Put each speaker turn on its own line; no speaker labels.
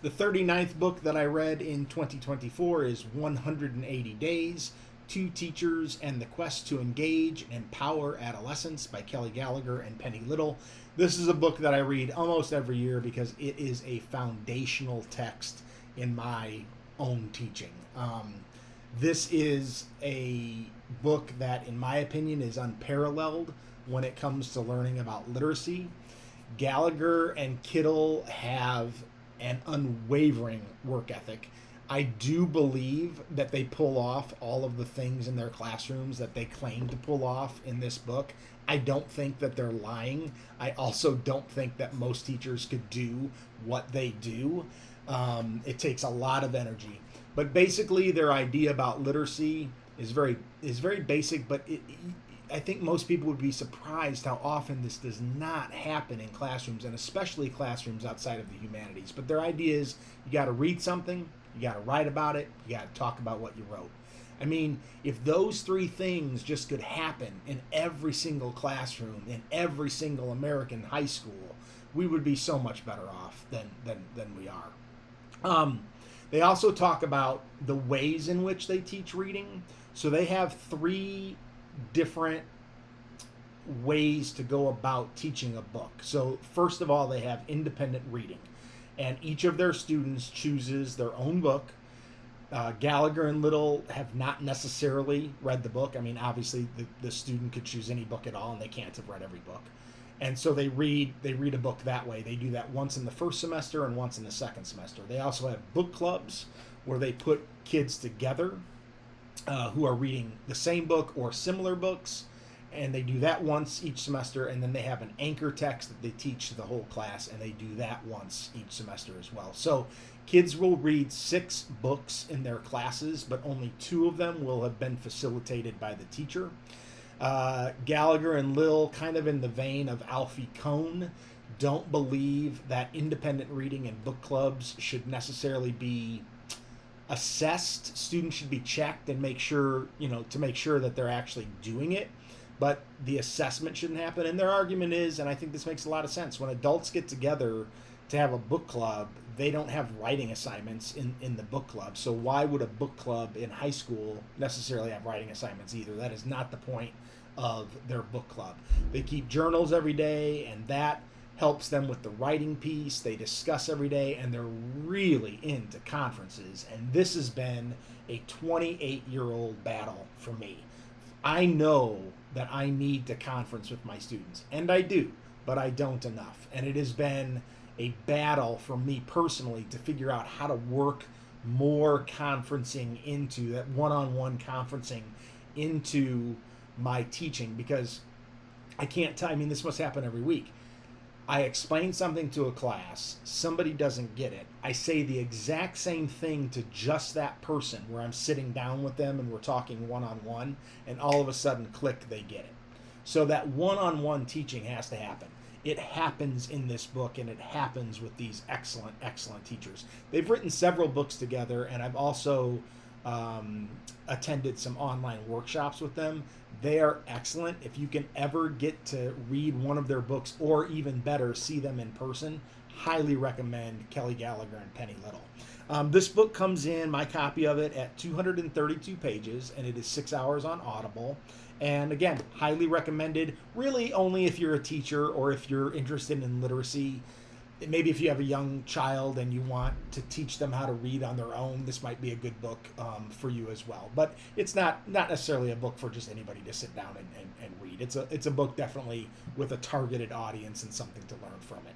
The 39th book that I read in 2024 is 180 Days, Two Teachers and the Quest to Engage and Empower Adolescents by Kelly Gallagher and Penny Little. This is a book that I read almost every year because it is a foundational text in my own teaching. This is a book that, in my opinion, is unparalleled when it comes to learning about literacy. Gallagher and Kittle have an unwavering work ethic. I do believe that they pull off all of the things in their classrooms that they claim to pull off in this book. I don't think that they're lying. I also don't think that most teachers could do what they do. It takes a lot of energy. But basically, their idea about literacy is very basic, but I think most people would be surprised how often this does not happen in classrooms, and especially classrooms outside of the humanities. But their idea is you got to read something, you got to write about it, you got to talk about what you wrote. I mean, if those three things just could happen in every single classroom, in every single American high school, we would be so much better off than we are. They also talk about the ways in which they teach reading. So they have three different ways to go about teaching a book. So first of all, they have independent reading, and each of their students chooses their own book. Gallagher and Little have not necessarily read the book. I mean, obviously the student could choose any book at all, and they can't have read every book. And so they read a book that way. They do that once in the first semester and once in the second semester. They also have book clubs where they put kids together who are reading the same book or similar books, and they do that once each semester. And then they have an anchor text that they teach to the whole class, and they do that once each semester as well. So kids will read 6 books in their classes, but only 2 of them will have been facilitated by the teacher. Gallagher and Lill, kind of in the vein of Alfie Kohn, don't believe that independent reading and book clubs should necessarily be assessed. Students should be checked and make sure that they're actually doing it, but the assessment shouldn't happen. And their argument is, and I think this makes a lot of sense, when adults get together to have a book club, they don't have writing assignments in the book club. So why would a book club in high school necessarily have writing assignments either? That is not the point of their book club. They keep journals every day, and that helps them with the writing piece. They discuss every day, and they're really into conferences. And this has been a 28-year-old battle for me. I know that I need to conference with my students, and I do, but I don't enough. And it has been a battle for me personally to figure out how to work more conferencing into that, one-on-one conferencing into my teaching, because I can't tell. I mean, this must happen every week. I explain something to a class, somebody doesn't get it. I say the exact same thing to just that person where I'm sitting down with them and we're talking one-on-one, and all of a sudden, click, they get it. So that one-on-one teaching has to happen. It happens in this book, and it happens with these excellent, excellent teachers. They've written several books together, and I've also attended some online workshops with them. They are excellent. If you can ever get to read one of their books, or even better, see them in person, highly recommend Kelly Gallagher and Penny Little. This book comes in, my copy of it, at 232 pages, and it is 6 hours on Audible. And again, highly recommended, really only if you're a teacher or if you're interested in literacy. Maybe if you have a young child and you want to teach them how to read on their own, this might be a good book for you as well. But it's not necessarily a book for just anybody to sit down and read. It's a book definitely with a targeted audience and something to learn from it.